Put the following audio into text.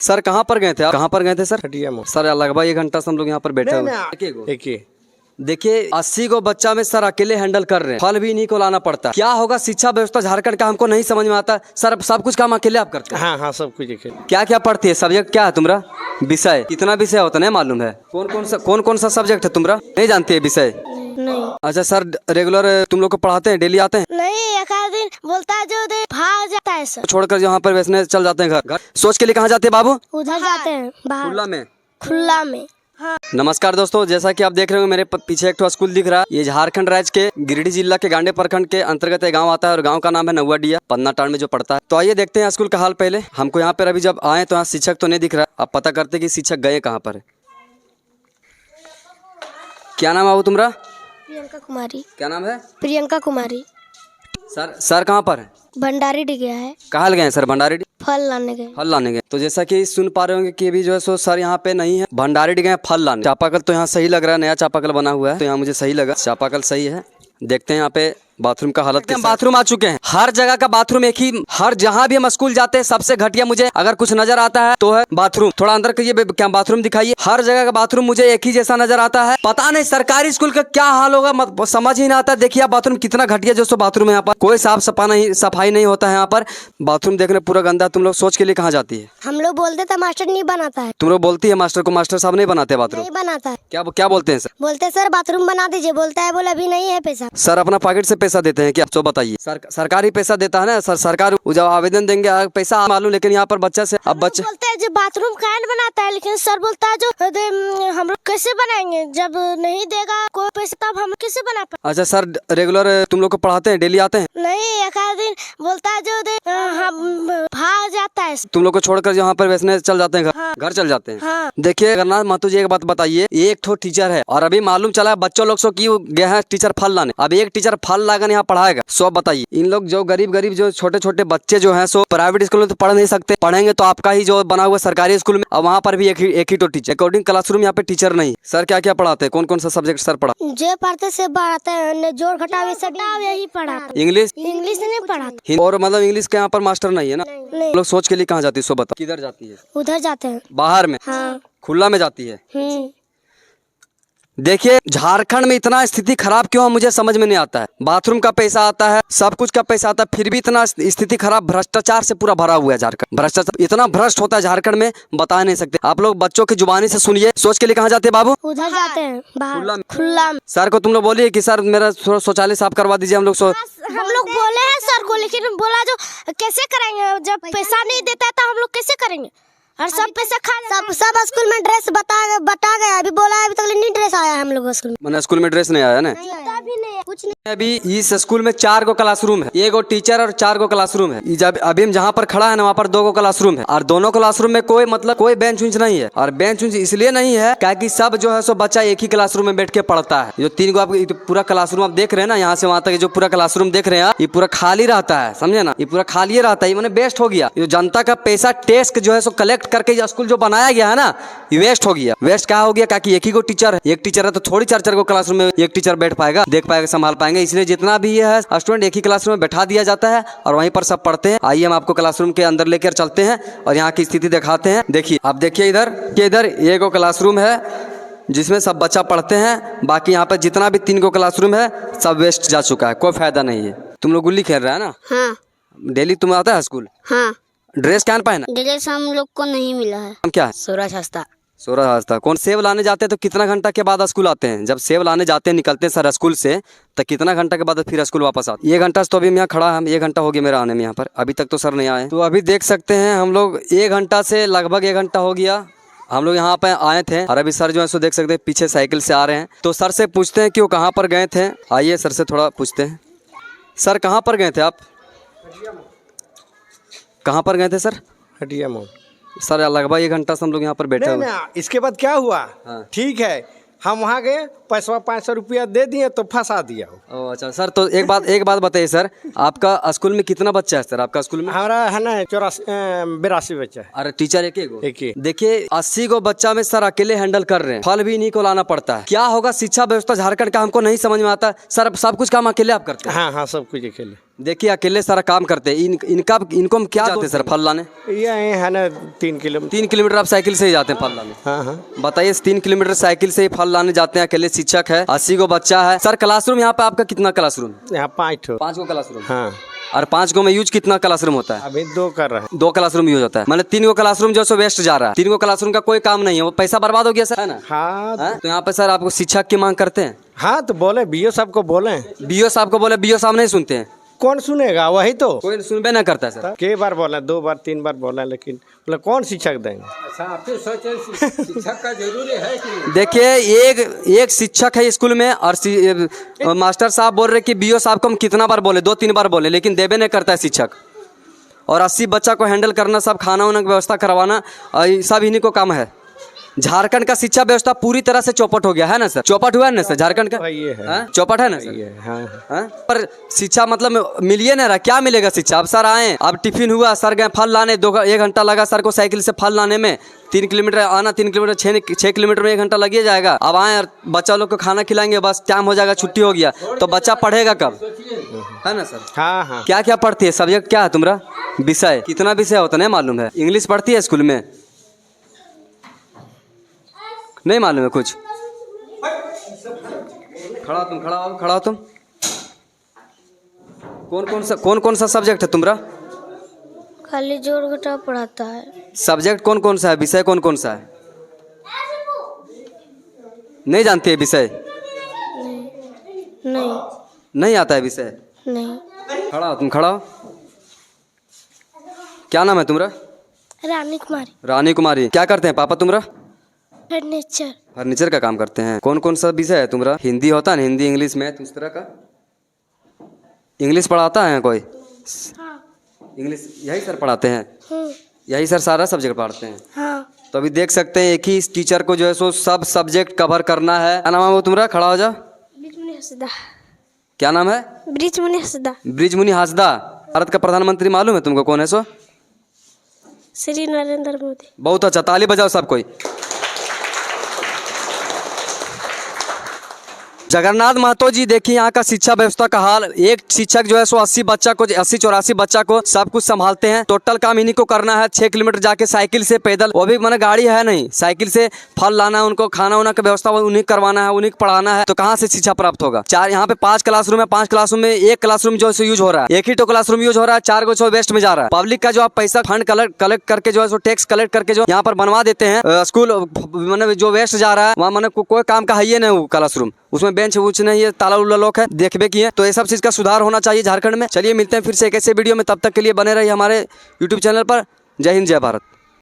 Sir कहाँ पर गए थे आप? कहाँ पर गए थे सर? हटिया में। सर लगभग 1 घंटा से हम लोग यहाँ पर बैठे हुए। एक ही। देखिए 80 को बच्चा में सर अकेले हैंडल कर रहे हैं, फल भी इन्हीं को लाना पड़ता है। क्या होगा शिक्षा व्यवस्था झारखंड का हमको नहीं समझ में आता। सर सब कुछ काम अकेले आप करते हैं? हाँ हाँ सब कुछ अकेले। क्या क्या पढ़ती है? सब्जेक्ट क्या है तुम्हारा? विषय कितना विषय होता नहीं मालूम है? कौन कौन सा सब्जेक्ट है तुम्हारा? नहीं जानती है विषय? नहीं। अच्छा सर रेगुलर तुम लोग को पढ़ाते हैं? डेली आते हैं? नहीं, एक आध दिन बोलता है जो दे भाग जाता है सर। छोड़कर यहाँ पर वैसने चल जाते हैं घर। सोच के लिए कहाँ जाते हैं बाबू? उधर जाते हैं बाहर खुला में। खुला में। हाँ। नमस्कार दोस्तों, जैसा कि आप देख रहे हो मेरे पीछे एक स्कूल दिख रहा है। ये झारखंड राज्य के गिरिडीह जिला के गांडे प्रखंड के अंतर्गत एक गांव आता है और गांव का नाम है नौवाडिया, पन्नाटांड में जो पड़ता है। तो आइए देखते हैं स्कूल का हाल। पहले हमको यहाँ पर अभी जब आए तो यहाँ शिक्षक तो नहीं दिख रहा है। अब पता करते कि शिक्षक गए कहाँ पर है। क्या नाम है बाबू तुम्हारा? प्रियंका कुमारी। क्या नाम है? प्रियंका कुमारी। सर कहाँ पर है? भंडारी डी गया है। कहाँ गए सर? भंडारी फल लाने गए। फल लाने गए। तो जैसा कि सुन पा रहे होंगे कि अभी जो है सो सर यहाँ पे नहीं है, भंडारी गए फल लाने। चापाकल तो यहाँ सही लग रहा है, नया चापाकल बना हुआ है तो यहाँ मुझे सही लगा, चापाकल सही है। देखते हैं यहाँ पे बाथरूम का हालत। हम बाथरूम आ चुके हैं। हर जगह का बाथरूम एक ही, हर जहाँ भी हम स्कूल जाते हैं सबसे घटिया मुझे अगर कुछ नजर आता है तो है बाथरूम। थोड़ा अंदर करिए, क्या बाथरूम दिखाइए। हर जगह का बाथरूम मुझे एक ही जैसा नजर आता है। पता नहीं सरकारी स्कूल का क्या हाल होगा, समझ ही नहीं आता। देखिए आप बाथरूम कितना घटिया जो बाथरूम है यहाँ पर, कोई सफाई नहीं होता है यहाँ पर। बाथरूम देखने पूरा गंदा। तुम लोग सोच के लिए कहाँ जाती है? हम लोग बोलते थे मास्टर नहीं बनाता है। तुम लोग बोलती है मास्टर को, मास्टर साहब नहीं बनाते बाथरूम? नहीं बनाता है। क्या बोलते हैं सर? बोलते सर बाथरूम बना दीजिए, बोलता है बोले अभी नहीं है पैसा। सर अपना पॉकेट से पैसा देते हैं क्या? तो बताइए। सरकारी पैसा देता है ना सर, सरकार जब आवेदन देंगे पैसा मालूम, लेकिन यहाँ पर बच्चा से अब बच्चे बोलते हैं जो बाथरूम कैन बनाता है, लेकिन सर बोलता है जो हम लोग कैसे बनाएंगे जब नहीं देगा कोई पैसा, तब हम कैसे बना पाए। अच्छा सर रेगुलर तुम लोग को पढ़ाते हैं? डेली आते हैं? नहीं, एक आध दिन बोलता है जो हम भाग जाता है। तुम लोग को छोड़कर यहाँ पर वैसने चल जाते हैं घर? हाँ। घर चल जाते हैं। हाँ। देखिए अगरनाथ महतो जी एक बात बताइए, एक ठो टीचर है और अभी मालूम चला है बच्चों लोग सो क्यों गए हैं टीचर फल लाने। अब एक टीचर फल लाकर यहाँ पढ़ाएगा, सो बताइए। इन लोग जो गरीब जो छोटे छोटे बच्चे जो हैं सो प्राइवेट स्कूल में तो पढ़ नहीं सकते, पढ़ेंगे तो आपका ही जो बना हुआ सरकारी स्कूल में, और वहाँ पर भी एक ही तो टीचर। अकॉर्डिंग क्लासरूम यहाँ पे टीचर नहीं। सर क्या क्या पढ़ाते हैं? कौन कौन सा सब्जेक्ट सर पढ़ा? जो पढ़ते से पढ़ाते हैं, जोड़ घटाव सब यही पढ़ाते। इंग्लिश नहीं पढ़ाते। और मतलब इंग्लिश के यहाँ पर मास्टर नहीं है ना? नहीं। लोग सोच के लिए कहाँ जाती है? सो बता, किधर जाती है? उधर जाते हैं बाहर में। हाँ। खुला में जाती है। देखिए झारखंड में इतना स्थिति खराब क्यों है मुझे समझ में नहीं आता है। बाथरूम का पैसा आता है, सब कुछ का पैसा आता है, फिर भी इतना स्थिति खराब, भ्रष्टाचार से पूरा भरा हुआ है झारखंड। भ्रष्टाचार इतना भ्रष्ट होता है झारखंड में, बता नहीं सकते। आप लोग बच्चों की जुबानी से सुनिए। सोच के लिए कहाँ जाते हैं बाबू? उधर जाते हैं बाहर खुला में। सर को तुम लोग बोलिए कि सर मेरा शौचालय साफ करवा दीजिए। हम लोग बोले हैं सर को, लेकिन बोला जो कैसे करेंगे जब पैसा नहीं देता है तो हम लोग कैसे करेंगे। और सब पैसा सब स्कूल में ड्रेस बटा गया। अभी बोला है अभी तक नहीं ड्रेस आया है हम लोग स्कूल में। मैंने स्कूल में ड्रेस नहीं आया ना? कुछ नहीं। अभी इस स्कूल में 4 गो क्लासरूम है, 1 गो टीचर और 4 गो क्लासरूम है। जब अभी हम जहाँ पर खड़ा है ना वहाँ पर 2 गो क्लासरूम है और दोनों क्लासरूम में कोई बेंच उंच नहीं है। और बेंच उंच इसलिए नहीं है क्योंकि सब जो है सो बच्चा एक ही क्लासरूम में बैठ के पढ़ता है। जो 3 गो आप पूरा क्लासरूम आप देख रहे हैं ना, यहाँ से वहाँ तक जो पूरा क्लासरूम देख रहे हैं ये पूरा खाली रहता है, समझे ना? ये पूरा खाली रहता है, मैंने बेस्ट हो गया। जो जनता का पैसा टैक्स जो है सो कलेक्ट करके स्कूल जो बनाया गया है ना, ये वेस्ट हो गया। वेस्ट क्या हो गया? क्योंकि एक ही को टीचर है, एक टीचर है तो थोड़ी 4 गो क्लासरूम में एक टीचर बैठ पाएगा, देख पाएगा, संभाल पाएंगे। इसलिए जितना भी ये है स्टूडेंट एक ही क्लासरूम में बैठा दिया जाता है और वहीं पर सब पढ़ते हैं। आइए हम आपको क्लासरूम के अंदर लेकर चलते हैं और यहाँ की स्थिति दिखाते हैं। देखिए आप देखिए इधर 1 गो क्लासरूम है जिसमें सब बच्चा पढ़ते हैं। बाकी यहाँ पर जितना भी 3 गो क्लासरूम है सब वेस्ट जा चुका है, कोई फायदा नहीं है। तुम लोग गुल्ली खेल रहा है ना? हाँ। डेली तुम आता है स्कूल? हाँ। ड्रेस क्या पहना? ड्रेस हम लोग को नहीं मिला है। हम क्या है? सूरज हंसता। कौन सेब लाने जाते हैं तो कितना घंटा के बाद स्कूल आते हैं? जब सेब लाने जाते हैं निकलते हैं सर स्कूल से तो कितना घंटा के बाद फिर स्कूल वापस आते हैं? 1 घंटा तो अभी मैं यहाँ खड़ा है, 1 घंटा हो गया मेरा आने में यहाँ पर, अभी तक तो सर नहीं आए। तो अभी देख सकते हैं हम लोग 1 घंटा से लगभग 1 घंटा हो गया हम लोग यहाँ पे आए थे और अभी सर जो है सो देख सकते हैं पीछे साइकिल से आ रहे हैं। तो सर से पूछते हैं कि वो कहाँ पर गए थे। आइए सर से थोड़ा पूछते हैं। सर कहाँ पर गए थे आप? कहाँ पर गए थे सर? हटिया में। सर लगभग 1 घंटा से हम लोग यहाँ पर बैठे हुए। इसके बाद क्या हुआ? हाँ। ठीक है, हम वहाँ गए, पैसा 500 रुपया दे दिए तो फंसा दिया। ओह अच्छा सर, तो एक बात बताइए सर, आपका स्कूल में कितना बच्चा है सर? आपका स्कूल में हमारा है ना 82 बच्चा है। अरे टीचर एक ही। देखिए 80 को बच्चा में सर अकेले हैंडल कर रहे हैं, फल भी इन्हीं को लाना पड़ता है। क्या होगा शिक्षा व्यवस्था झारखंड का हमको नहीं समझ में आता। सर सब कुछ काम अकेले आप करते हैं? हाँ हाँ सब कुछ अकेले। देखिए अकेले सारा काम करते हैं। इनको हम क्या जाते हैं सर फल लाने? ये है ना 3 किलोमीटर। 3 किलोमीटर आप साइकिल से ही जाते हैं फल लाने? हाँ हाँ। बताइए 3 किलोमीटर साइकिल से ही फल लाने जाते हैं, अकेले शिक्षक है, 80 को बच्चा है। सर क्लासरूम यहाँ पे आपका कितना क्लासरूम? यहाँ 5 5 क्लासरूम। हाँ। और 5 में यूज कितना क्लासरूम होता है? अभी 2 कर रहे हैं। 2 क्लासरूम यूज होता है, मतलब 3 क्लासरूम जो है वेस्ट जा रहा है। 3 क्लासरूम का कोई काम नहीं है, वो पैसा बर्बाद हो गया सर, है ना? हाँ। तो यहाँ पे सर आपको शिक्षक की मांग करते हैं? हाँ तो बोले बीओ साहब को बोले। बीओ साहब को बोले, बीओ साहब नहीं सुनते हैं। कौन सुनेगा, वही तो कोई सुनबे नहीं करता है सर। कई बार बोला, 2 बार 3 बार बोला, लेकिन बोले कौन शिक्षक देंगे। अच्छा, आप तो सोचे शिक्षक का जरूरी है कि देखिए एक शिक्षक है स्कूल में और मास्टर साहब बोल रहे कि बीओ साहब को हम कितना बार बोले, 2-3 बार बोले, लेकिन देवे नहीं करता है शिक्षक। और 80 बच्चा को हैंडल करना, सब खाना वाना की व्यवस्था करवाना, सब इन्हीं को काम है। झारखंड का शिक्षा व्यवस्था पूरी तरह से चौपट हो गया है ना सर? चौपट हुआ है ना सर झारखंड का? ये है। हाँ? चौपट है ना सर? ये हाँ। हाँ? पर शिक्षा मतलब मिलिए ना रहा, क्या मिलेगा शिक्षा? अब सर आए, अब टिफिन हुआ, सर गए फल लाने, 1 घंटा लगा सर को साइकिल से फल लाने में। 3 किलोमीटर आना, 3 किलोमीटर 6 किलोमीटर में 1 घंटा लग जाएगा। अब आए और बच्चा लोग को खाना खिलाएंगे, बस टाइम हो जाएगा, छुट्टी हो गया, तो बच्चा पढ़ेगा कब? है ना सर? हाँ हाँ। क्या क्या पढ़ती है? सब्जेक्ट क्या है तुम्हारा? विषय कितना विषय होता नहीं मालूम है? इंग्लिश पढ़ती है स्कूल में? नहीं मालूम है कुछ? खड़ा हो तुम। कौन सा सब्जेक्ट है तुम्हारा? खाली जोड़ घटा पढ़ाता है। सब्जेक्ट कौन सा है? विषय कौन सा है? नहीं जानते है विषय? नहीं आता है विषय? नहीं। खड़ा हो। क्या नाम है तुम्हारा? रानी कुमारी। रानी कुमारी। क्या करते हैं पापा तुम्हारा? फर्नीचर का काम करते हैं। कौन सा विषय है तुम्हारा? हिंदी होता है ना? हिंदी, इंग्लिश, मैथ, उस तरह का? इंग्लिश पढ़ाता है कोई? हाँ। इंग्लिश यही सर पढ़ाते हैं? यही सर सारा सब्जेक्ट पढ़ाते हैं? हाँ। तो अभी देख सकते हैं एक ही टीचर को जो है सो सब सब्जेक्ट कवर करना है। क्या नाम है वो तुम्हारा? खड़ा हो जा। ब्रिजमुनि हंसदा। क्या नाम है? ब्रिजमुनि हंसदा। ब्रिजमुनि हासदा। भारत का प्रधानमंत्री मालूम है तुमको कौन है सो? श्री नरेंद्र मोदी। बहुत अच्छा, ताली बजाओ सब कोई। जगन्नाथ महतो जी, देखिए यहाँ का शिक्षा व्यवस्था का हाल। एक शिक्षक जो है सो 80-84 बच्चा को सब कुछ संभालते हैं। टोटल काम इन्हीं को करना है। 6 किलोमीटर जाके साइकिल से, पैदल, वो भी मैंने गाड़ी है नहीं, साइकिल से फल लाना है, उनको खाना वाना की व्यवस्था उन्हीं करवाना है, उन्हीं को पढ़ाना है। तो कहाँ से शिक्षा प्राप्त होगा? यहाँ पे 5 क्लासरूम है। 5 क्लासरूम में 1 क्लासरूम जो है यूज हो रहा है, 1 ही तो क्लासरूम यूज हो रहा है, 4 को जो वेस्ट में जा रहा है। पब्लिक का जो आप पैसा फंड कलेक्ट करके जो है टैक्स कलेक्ट करके जो यहाँ पर बनवा देते हैं स्कूल, मैंने जो वेस्ट जा रहा है वहाँ मैंने कोई काम का है ही नहीं। वो क्लासरूम उसमें बेंच वुच नहीं है, ताला उला लोग है, देखबे किए। तो ये सब चीज़ का सुधार होना चाहिए झारखंड में। चलिए मिलते हैं फिर से एक ऐसे वीडियो में, तब तक के लिए बने रहिए हमारे यूट्यूब चैनल पर। जय हिंद, जय भारत।